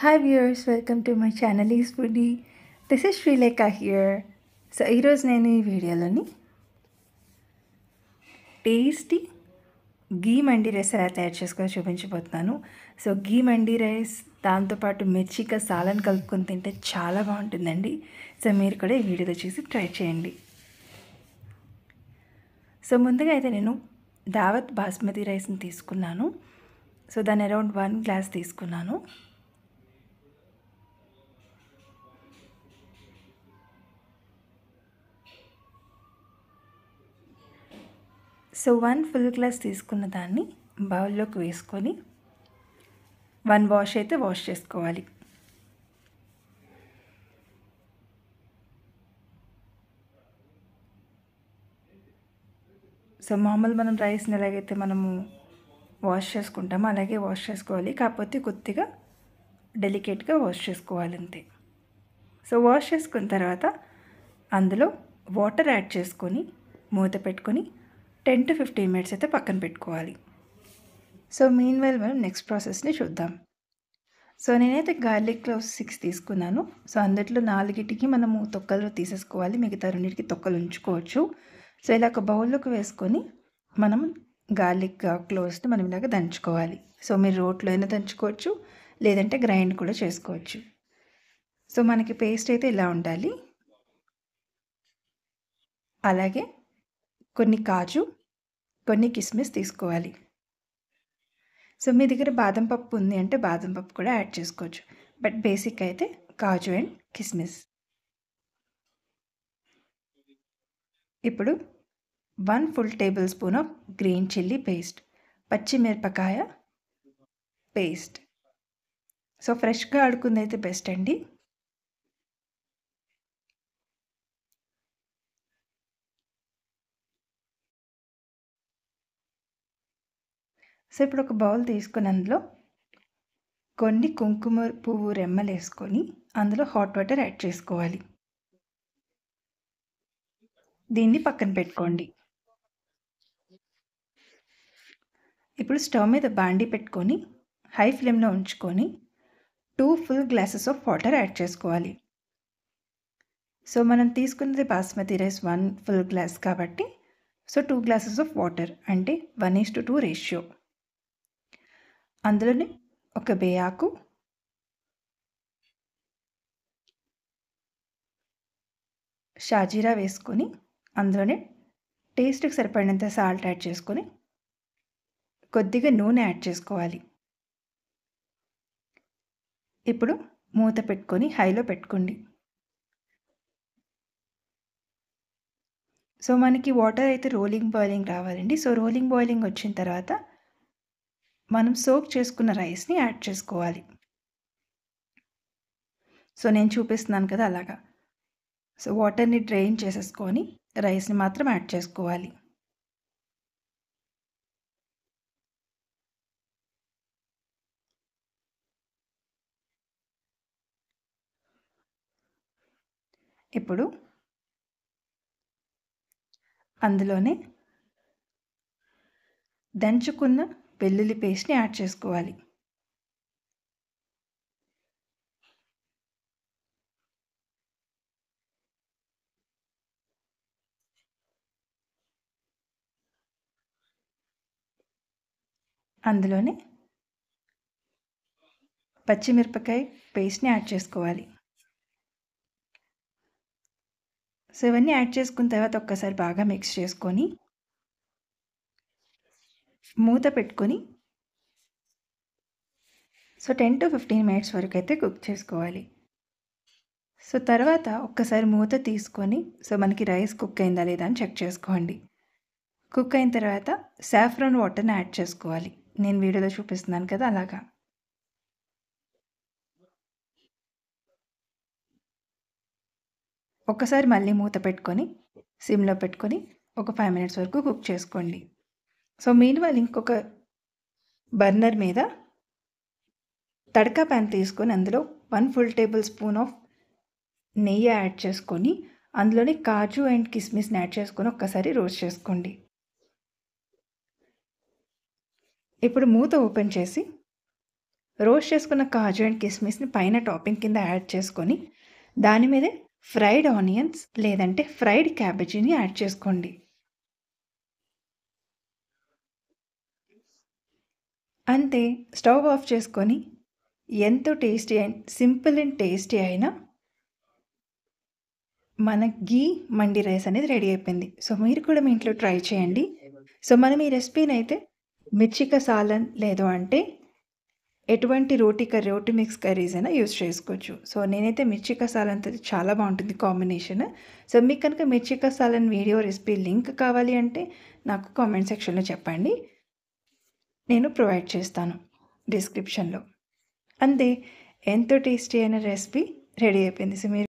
Hi viewers, welcome to my channel East Foodie. This is Srilekha here. So ఈరోజు నేను ఈ వీడియోలోని tasty గీ మండి rice ఎలా తయారు చేసుకోవాలో చూపించబోతున్నాను. సో గీ మండి రైస్ దాంతోపాటు మిర్చిక సాలన్ కలుపుకొని తింటే చాలా బాగుంటుందండి. సో మీరు కూడా ఈ వీడియోలో చూసి ట్రై చేయండి. సో ముందుగా అయితే నేను దావత్ బాస్మతి రైస్ని తీసుకున్నాను. సో దాన్ని అరౌండ్ 1 గ్లాస్ తీసుకున్నాను. సో 1 ఫుల్ గ్లాస్ తీసుకున్న దాన్ని బౌల్లోకి వేసుకొని 1 వాష్ అయితే వాష్ చేసుకోవాలి. సో మామూలు మనం రైస్ని ఎలాగైతే మనము వాష్ చేసుకుంటామో అలాగే వాష్ చేసుకోవాలి, కాకపోతే కొద్దిగా డెలికేట్గా వాష్ చేసుకోవాలి అంతే. సో వాష్ చేసుకున్న తర్వాత అందులో వాటర్ యాడ్ చేసుకొని మూత పెట్టుకొని 10 to 15 మినిట్స్ అయితే పక్కన పెట్టుకోవాలి. సో మీన్వైల్ మనం నెక్స్ట్ ప్రాసెస్ని చూద్దాం. సో నేనైతే గార్లిక్ క్లోవ్స్ 6 తీసుకున్నాను. సో అందులో 4కి మనము తొక్కలు తీసేసుకోవాలి, మిగతా 2కి తొక్కలు ఉంచుకోవచ్చు. సో ఇలా ఒక బౌల్లోకి వేసుకొని మనం గార్లిక్ క్లోవ్స్ని మనం ఇలాగ దంచుకోవాలి. సో మీరు రోట్లో అయినా దంచుకోవచ్చు, లేదంటే గ్రైండ్ కూడా చేసుకోవచ్చు. సో మనకి పేస్ట్ అయితే ఇలా ఉండాలి. అలాగే కొన్ని కాజు, కొన్ని కిస్మిస్ తీసుకోవాలి. సో మీ దగ్గర బాదం పప్పు ఉంది అంటే బాదం పప్పు కూడా యాడ్ చేసుకోవచ్చు, బట్ బేసిక్ అయితే కాజు అండ్ కిస్మిస్. ఇప్పుడు 1 full tablespoon of green chilli paste, పచ్చిమిరపకాయ పేస్ట్. సో ఫ్రెష్గా ఆడుకుంది అయితే బెస్ట్ అండి. సో ఇప్పుడు ఒక బౌల్ తీసుకుని అందులో కొన్ని కుంకుమ పువ్వు రెమ్మలు వేసుకొని అందులో హాట్ వాటర్ యాడ్ చేసుకోవాలి. దీన్ని పక్కన పెట్టుకోండి. ఇప్పుడు స్టవ్ మీద బాండి పెట్టుకొని హై ఫ్లేమ్లో ఉంచుకొని 2 full glasses of water add చేసుకోవాలి. సో మనం తీసుకున్నది బాస్మతి రైస్ 1 ఫుల్ గ్లాస్ కాబట్టి సో 2 గ్లాసెస్ ఆఫ్ వాటర్ అంటే 1:2 రేషియో. అందులోనే ఒక బే ఆకు, షాజీరా వేసుకొని అందులోనే టేస్ట్కి సరిపడినంత సాల్ట్ యాడ్ చేసుకొని కొద్దిగా నూనె యాడ్ చేసుకోవాలి. ఇప్పుడు మూత పెట్టుకొని హైలో పెట్టుకోండి. సో మనకి వాటర్ అయితే రోలింగ్ బాయిలింగ్ రావాలండి. సో రోలింగ్ బాయిలింగ్ వచ్చిన తర్వాత మనం సోక్ చేసుకున్న రైస్ని యాడ్ చేసుకోవాలి. సో నేను చూపిస్తున్నాను కదా అలాగా. సో వాటర్ని డ్రైన్ చేసేసుకొని రైస్ని మాత్రం యాడ్ చేసుకోవాలి. ఇప్పుడు అందులోనే దంచుకున్న వెల్లుల్లి పేస్ట్ని యాడ్ చేసుకోవాలి. అందులోనే పచ్చిమిరపకాయ పేస్ట్ని యాడ్ చేసుకోవాలి. సో ఇవన్నీ యాడ్ చేసుకున్న తర్వాత ఒక్కసారి బాగా మిక్స్ చేసుకొని మూత పెట్టుకొని సో 10 to 15 మినిట్స్ వరకు అయితే కుక్ చేసుకోవాలి. సో తర్వాత ఒక్కసారి మూత తీసుకొని సో మనకి రైస్ కుక్ అయిందా లేదా అని చెక్ చేసుకోండి. కుక్ అయిన తర్వాత సాఫ్రాన్ వాటర్ని యాడ్ చేసుకోవాలి. నేను వీడియోలో చూపిస్తున్నాను కదా అలాగా. ఒక్కసారి మళ్ళీ మూత పెట్టుకొని సిమ్లో పెట్టుకొని ఒక 5 మినిట్స్ వరకు కుక్ చేసుకోండి. సో మీన్వైల్ ఇంకొక బర్నర్ మీద తడకా ప్యాన్ తీసుకొని అందులో 1 ఫుల్ టేబుల్ స్పూన్ ఆఫ్ నెయ్యి యాడ్ చేసుకొని అందులోనే కాజు అండ్ కిస్మిస్ని యాడ్ చేసుకొని ఒక్కసారి రోస్ట్ చేసుకోండి. ఇప్పుడు మూత ఓపెన్ చేసి రోస్ట్ చేసుకున్న కాజు అండ్ కిస్మిస్ని పైన టాపింగ్ కింద యాడ్ చేసుకొని దాని మీదే ఫ్రైడ్ ఆనియన్స్ లేదంటే ఫ్రైడ్ క్యాబేజీని యాడ్ చేసుకోండి. అంతే, స్టవ్ ఆఫ్ చేసుకొని ఎంతో tasty and simple and tasty అయిన మన ఘీ మండి రైస్ అనేది రెడీ అయిపోయింది. సో మీరు కూడా మీ ఇంట్లో ట్రై చేయండి. సో మనం ఈ రెసిపీని అయితే మిర్చిక సాలన్ లేదు అంటే ఎటువంటి రోటి మిక్స్ కర్రీస్ అయినా యూస్ చేసుకోవచ్చు. సో నేనైతే మిర్చి కసాలంతో చాలా బాగుంటుంది కాంబినేషన్. సో మీకు కనుక మిర్చి కసాలన్ వీడియో రెసిపీ లింక్ కావాలి అంటే నాకు కామెంట్ సెక్షన్లో చెప్పండి, నేను ప్రొవైడ్ చేస్తాను డిస్క్రిప్షన్లో. అంతే, ఎంతో టేస్టీ అయిన రెసిపీ రెడీ అయిపోయింది. సో మీరు